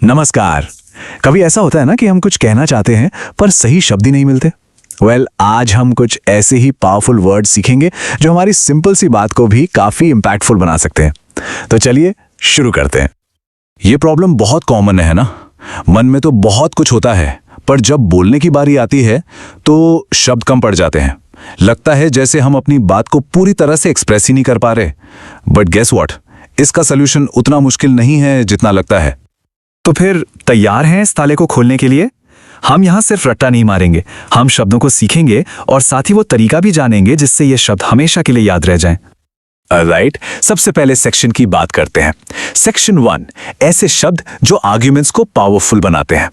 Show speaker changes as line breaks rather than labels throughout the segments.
नमस्कार। कभी ऐसा होता है ना कि हम कुछ कहना चाहते हैं पर सही शब्द ही नहीं मिलते। आज हम कुछ ऐसे ही पावरफुल वर्ड सीखेंगे जो हमारी सिंपल सी बात को भी काफी इंपैक्टफुल बना सकते हैं। तो चलिए शुरू करते हैं। ये प्रॉब्लम बहुत कॉमन है ना, मन में तो बहुत कुछ होता है पर जब बोलने की बारी आती है तो शब्द कम पड़ जाते हैं। लगता है जैसे हम अपनी बात को पूरी तरह से एक्सप्रेस ही नहीं कर पा रहे। बट गेस व्हाट, इसका सोल्यूशन उतना मुश्किल नहीं है जितना लगता है।
तो फिर तैयार हैं इस ताले को खोलने के लिए? हम यहाँ सिर्फ रट्टा नहीं मारेंगे, हम शब्दों को सीखेंगे और साथ ही वो तरीका भी जानेंगे जिससे ये शब्द हमेशा के लिए याद रह जाएं।
राइट, सबसे पहले सेक्शन की बात करते हैं। सेक्शन 1, ऐसे शब्द जो आर्ग्यूमेंट्स को पावरफुल बनाते हैं।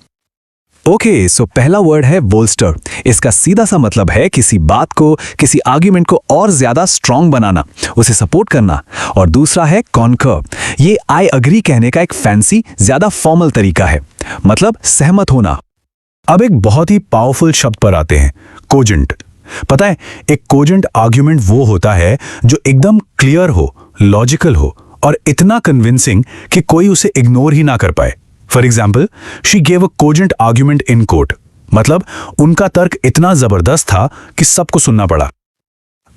ओके, सो पहला वर्ड है बोल्स्टर। इसका सीधा सा मतलब है किसी बात को, किसी आर्ग्यूमेंट को और ज्यादा स्ट्रांग बनाना, उसे सपोर्ट करना। और दूसरा है कॉन्कर। ये आई अग्री कहने का एक फैंसी, ज्यादा फॉर्मल तरीका है, मतलब सहमत होना। अब एक बहुत ही पावरफुल शब्द पर आते हैं, कोजेंट। पता है, एक कोजेंट आर्ग्यूमेंट वो होता है जो एकदम क्लियर हो, लॉजिकल हो और इतना कन्विंसिंग कि कोई उसे इग्नोर ही ना कर पाए। For example, she gave a cogent argument in court. मतलब उनका तर्क इतना जबरदस्त था कि सबको सुनना पड़ा।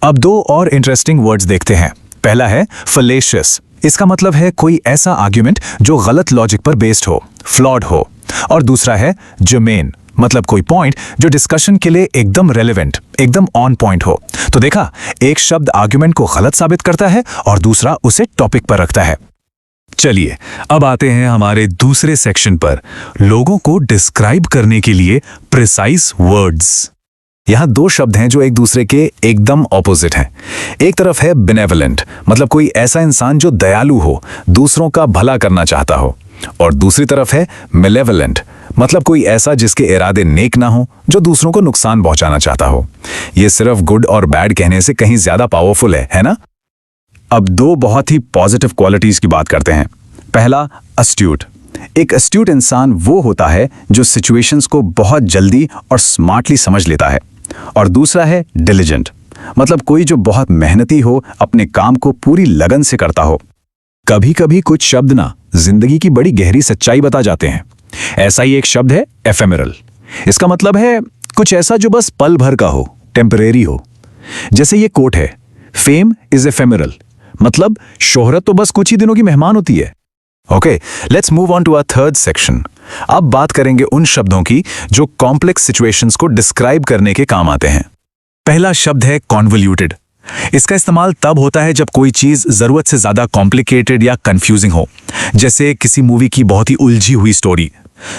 अब दो और इंटरेस्टिंग वर्ड्स देखते हैं। पहला है फलेशियस। इसका मतलब है कोई ऐसा आर्ग्यूमेंट जो गलत लॉजिक पर बेस्ड हो, फ्लॉड हो। और दूसरा है जर्मेन, मतलब कोई पॉइंट जो डिस्कशन के लिए एकदम रेलेवेंट, एकदम ऑन पॉइंट हो। तो देखा, एक शब्द आर्ग्यूमेंट को गलत साबित करता है और दूसरा उसे टॉपिक पर रखता है।
चलिए अब आते हैं हमारे दूसरे सेक्शन पर, लोगों को डिस्क्राइब करने के लिए प्रिसाइज वर्ड्स। यहाँ दो शब्द हैं जो एक दूसरे के एकदम ऑपोजिट हैं। एक तरफ है बेनेवलेंट, मतलब कोई ऐसा इंसान जो दयालु हो, दूसरों का भला करना चाहता हो। और दूसरी तरफ है मेलेवलेंट, मतलब कोई ऐसा जिसके इरादे नेक ना हो, जो दूसरों को नुकसान पहुंचाना चाहता हो। ये सिर्फ गुड और बैड कहने से कहीं ज्यादा पावरफुल है ना? अब दो बहुत ही पॉजिटिव क्वालिटीज की बात करते हैं। पहला, अस्ट्यूट। एक अस्ट्यूट इंसान वो होता है जो सिचुएशंस को बहुत जल्दी और स्मार्टली समझ लेता है। और दूसरा है डिलिजेंट, मतलब कोई जो बहुत मेहनती हो, अपने काम को पूरी लगन से करता हो। कभी कभी कुछ शब्द ना जिंदगी की बड़ी गहरी सच्चाई बता जाते हैं। ऐसा ही एक शब्द है एफेमेरल। इसका मतलब है कुछ ऐसा जो बस पल भर का हो, टेम्परेरी हो। जैसे ये कोट है, फेम इज एफेमेरल, मतलब शोहरत तो बस कुछ ही दिनों की मेहमान होती है। Okay, let's move on to our third section. अब बात करेंगे उन शब्दों की जो कॉम्प्लेक्स सिचुएशंस को डिस्क्राइब करने के काम आते हैं। पहला शब्द है कॉन्वोल्यूटेड। इसका इस्तेमाल तब होता है जब कोई चीज जरूरत से ज्यादा कॉम्प्लिकेटेड या कंफ्यूजिंग हो, जैसे किसी मूवी की बहुत ही उलझी हुई स्टोरी।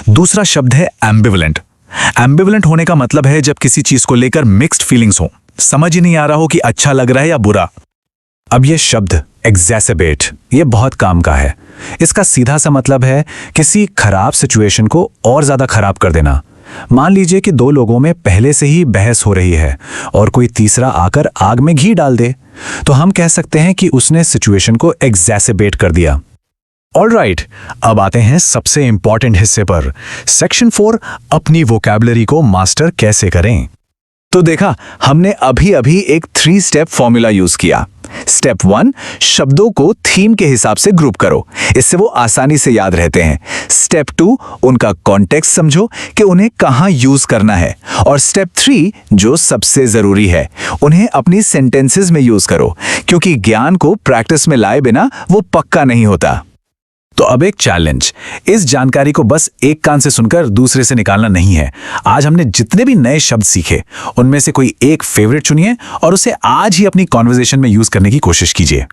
दूसरा शब्द है एम्बिवलेंट। एम्बिवलेंट होने का मतलब है जब किसी चीज को लेकर मिक्स्ड फीलिंग्स हो, समझ ही नहीं आ रहा हो कि अच्छा लग रहा है या बुरा। अब यह शब्द एग्जैसरबेट, ये बहुत काम का है। इसका सीधा सा मतलब है किसी खराब सिचुएशन को और ज्यादा खराब कर देना। मान लीजिए कि दो लोगों में पहले से ही बहस हो रही है और कोई तीसरा आकर आग में घी डाल दे, तो हम कह सकते हैं कि उसने सिचुएशन को एग्जैसरबेट कर दिया। ऑलराइट, अब आते हैं सबसे इंपॉर्टेंट हिस्से पर, सेक्शन 4, अपनी वोकैबुलरी को मास्टर कैसे करें। तो देखा, हमने अभी अभी एक 3 स्टेप फॉर्मूला यूज किया। स्टेप 1, शब्दों को थीम के हिसाब से ग्रुप करो, इससे वो आसानी से याद रहते हैं। स्टेप 2, उनका कॉन्टेक्स्ट समझो कि उन्हें कहाँ यूज करना है। और स्टेप 3, जो सबसे जरूरी है, उन्हें अपनी सेंटेंसेस में यूज करो, क्योंकि ज्ञान को प्रैक्टिस में लाए बिना वो पक्का नहीं होता। तो अब एक चैलेंज, इस जानकारी को बस एक कान से सुनकर दूसरे से निकालना नहीं है। आज हमने जितने भी नए शब्द सीखे, उनमें से कोई एक फेवरेट चुनिए और उसे आज ही अपनी कॉन्वर्सेशन में यूज करने की कोशिश कीजिए।